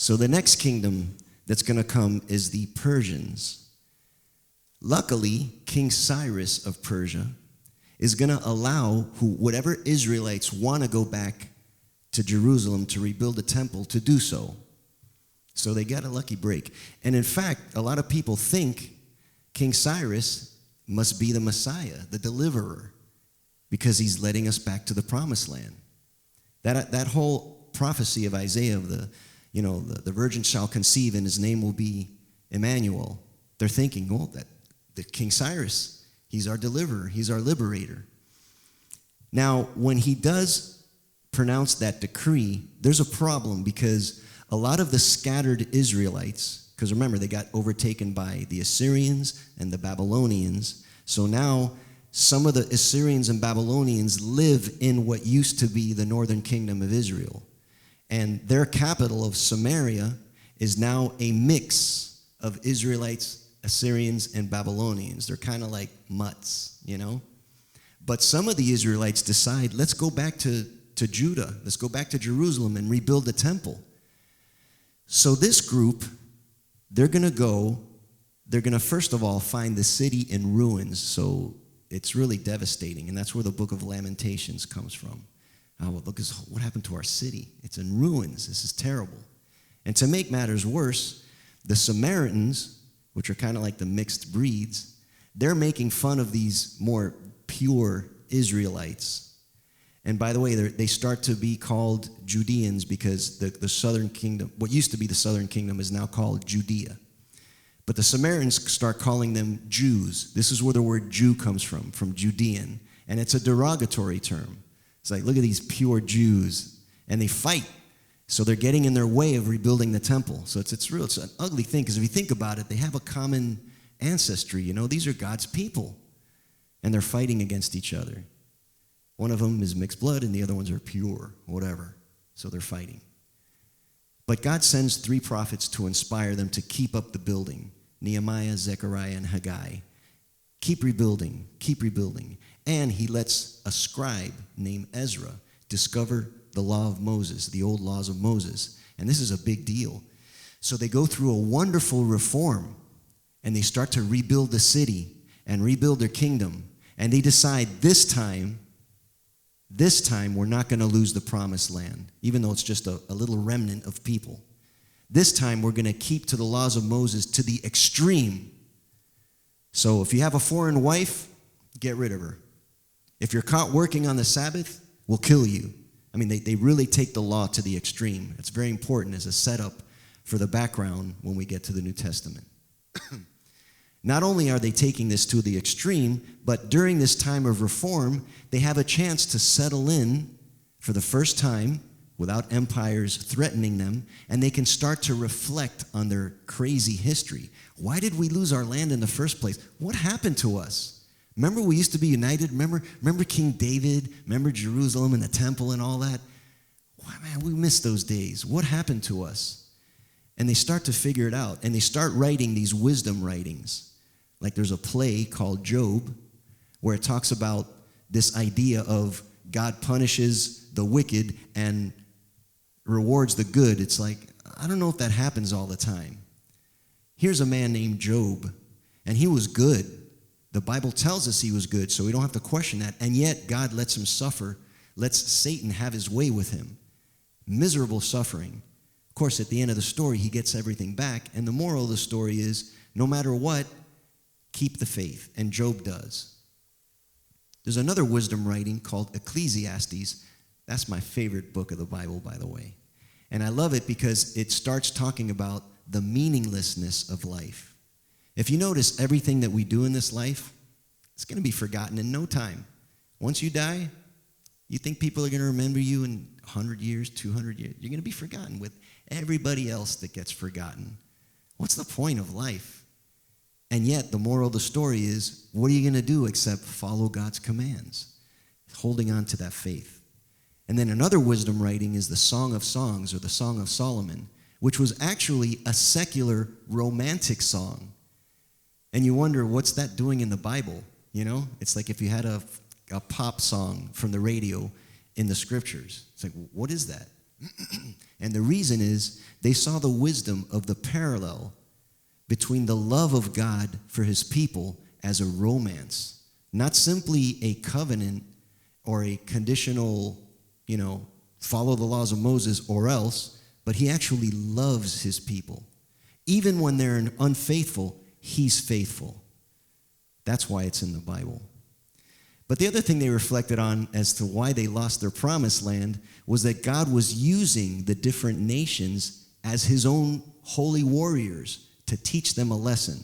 So the next kingdom that's going to come is the Persians. Luckily, King Cyrus of Persia is going to allow whatever Israelites want to go back to Jerusalem to rebuild the temple to do so. So they got a lucky break. And in fact, a lot of people think King Cyrus must be the Messiah, the deliverer, because he's letting us back to the promised land. That whole prophecy of Isaiah of the virgin shall conceive and his name will be Emmanuel. They're thinking, oh, that King Cyrus, he's our deliverer, he's our liberator. Now, when he does pronounce that decree, there's a problem because a lot of the scattered Israelites, because remember, they got overtaken by the Assyrians and the Babylonians. So now some of the Assyrians and Babylonians live in what used to be the northern kingdom of Israel. And their capital of Samaria is now a mix of Israelites, Assyrians, and Babylonians. They're kind of like mutts, But some of the Israelites decide, let's go back to Judah. Let's go back to Jerusalem and rebuild the temple. So this group, they're going to first of all find the city in ruins. So it's really devastating. And that's where the book of Lamentations comes from. Oh, well, look, what happened to our city? It's in ruins. This is terrible. And to make matters worse, the Samaritans, which are kind of like the mixed breeds, they're making fun of these more pure Israelites. And by the way, they start to be called Judeans because the southern kingdom, what used to be the southern kingdom, is now called Judea. But the Samaritans start calling them Jews. This is where the word Jew comes from Judean. And it's a derogatory term. It's like, look at these pure Jews. And they fight. So they're getting in their way of rebuilding the temple. So it's an ugly thing because if you think about it, they have a common ancestry. These are God's people. And they're fighting against each other. One of them is mixed blood and the other ones are pure, whatever. So they're fighting. But God sends 3 prophets to inspire them to keep up the building. Nehemiah, Zechariah, and Haggai. Keep rebuilding, keep rebuilding. And he lets a scribe named Ezra discover the law of Moses, the old laws of Moses. And this is a big deal. So they go through a wonderful reform. And they start to rebuild the city and rebuild their kingdom. And they decide this time we're not going to lose the promised land, even though it's just a little remnant of people. This time we're going to keep to the laws of Moses to the extreme. So if you have a foreign wife, get rid of her. If you're caught working on the Sabbath, we'll kill you. I mean, they really take the law to the extreme. It's very important as a setup for the background when we get to the New Testament. Not only are they taking this to the extreme, but during this time of reform, they have a chance to settle in for the first time without empires threatening them, and they can start to reflect on their crazy history. Why did we lose our land in the first place? What happened to us? Remember we used to be united? Remember King David? Remember Jerusalem and the temple and all that? Wow, man, we miss those days. What happened to us? And they start to figure it out, and they start writing these wisdom writings. Like there's a play called Job where it talks about this idea of God punishes the wicked and rewards the good. It's like, I don't know if that happens all the time. Here's a man named Job, and he was good. The Bible tells us he was good, so we don't have to question that. And yet God lets him suffer, lets Satan have his way with him. Miserable suffering. Of course, at the end of the story, he gets everything back. And the moral of the story is, no matter what, keep the faith, and Job does. There's another wisdom writing called Ecclesiastes. That's my favorite book of the Bible, by the way. And I love it because it starts talking about the meaninglessness of life. If you notice, everything that we do in this life, it's going to be forgotten in no time. Once you die, you think people are going to remember you in 100 years, 200 years. You're going to be forgotten with everybody else that gets forgotten. What's the point of life? And yet, the moral of the story is, what are you going to do except follow God's commands? Holding on to that faith. And then another wisdom writing is the Song of Songs, or the Song of Solomon, which was actually a secular romantic song. And you wonder, what's that doing in the Bible? It's like if you had a pop song from the radio in the scriptures. It's like, what is that? And the reason is they saw the wisdom of the parallel between the love of God for his people as a romance, not simply a covenant or a conditional, follow the laws of Moses or else, but he actually loves his people. Even when they're unfaithful, he's faithful. That's why it's in the Bible. But the other thing they reflected on as to why they lost their promised land was that God was using the different nations as his own holy warriors to teach them a lesson.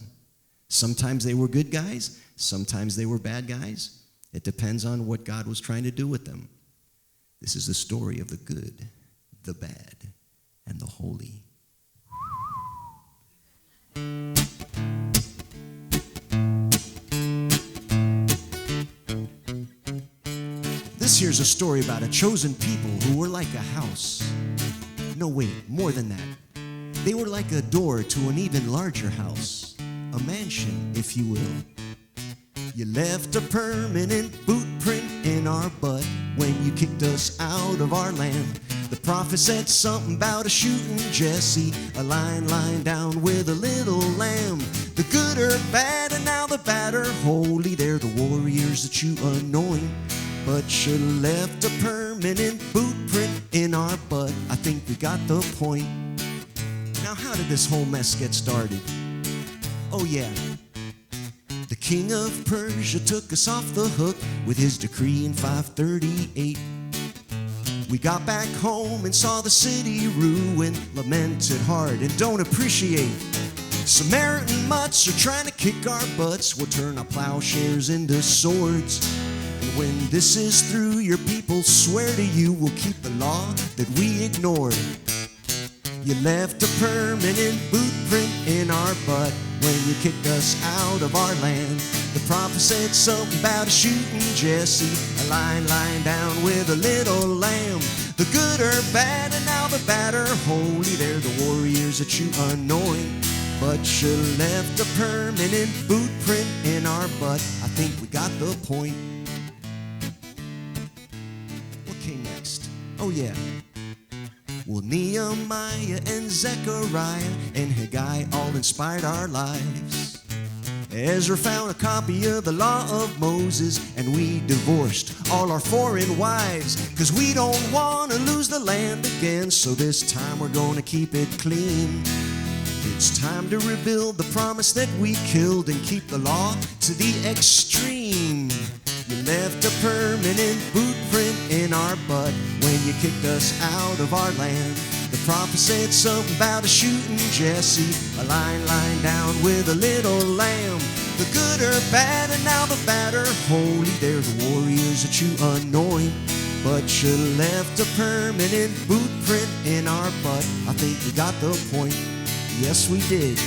Sometimes they were good guys, sometimes they were bad guys. It depends on what God was trying to do with them. This is the story of the good, the bad, and the holy. This here's a story about a chosen people who were like a house. No, wait, more than that. They were like a door to an even larger house, a mansion, if you will. You left a permanent boot print in our butt when you kicked us out of our land. The prophet said something about a shooting Jesse, a line down with a little lamb. The good are bad and now the bad are holy. They're the warriors that you anoint. But you left a permanent boot print in our butt. I think we got the point. Now how did this whole mess get started? Oh yeah. The king of Persia took us off the hook with his decree in 538. We got back home and saw the city ruined, lamented hard and don't appreciate. Samaritan mutts are trying to kick our butts. We'll turn our plowshares into swords. And when this is through, your people swear to you we'll keep the law that we ignored. You left a permanent boot print in our butt when you kicked us out of our land. The prophet said something about a shooting Jesse, a line down with a little lamb. The good are bad and now the bad are holy. They're the warriors that you anoint. But you left a permanent boot print in our butt. I think we got the point. What came next? Oh yeah. Well, Nehemiah and Zechariah and Haggai all inspired our lives. Ezra found a copy of the law of Moses, and we divorced all our foreign wives, 'cause we don't want to lose the land again, so this time we're gonna keep it clean. It's time to rebuild the promise that we killed and keep the law to the extreme. You left a permanent boot print in our butt when you kicked us out of our land. The prophet said something about a shooting Jesse, a line down with a little lamb. The good are bad and now the bad are holy. They're the warriors that you anoint. But you left a permanent boot print in our butt. I think we got the point. Yes, we did.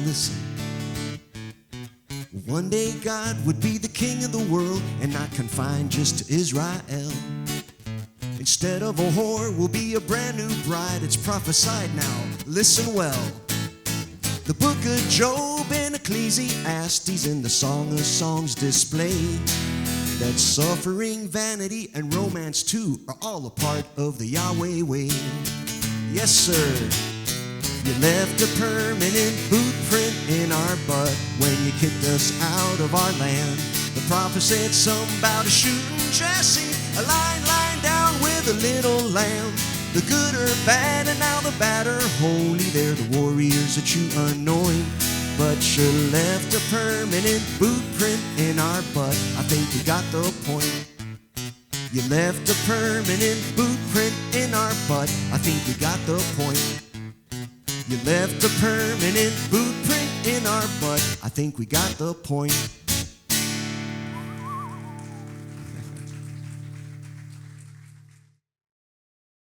Listen. One day God would be the king of the world and not confined just to Israel. Instead of a whore, will be a brand new bride. It's prophesied now. Listen well. The book of Job and Ecclesiastes and the Song of Songs display that suffering, vanity, and romance too are all a part of the Yahweh way. Yes, sir. You left a permanent boot print in our butt when you kicked us out of our land. The prophet said something about a shooting Jesse, a line down with a little lamb. The good are bad and now the bad are holy. They're the warriors that you anoint. But you left a permanent boot print in our butt. I think we got the point. You left a permanent boot print in our butt. I think we got the point. You left a permanent boot print in our butt. I think we got the point.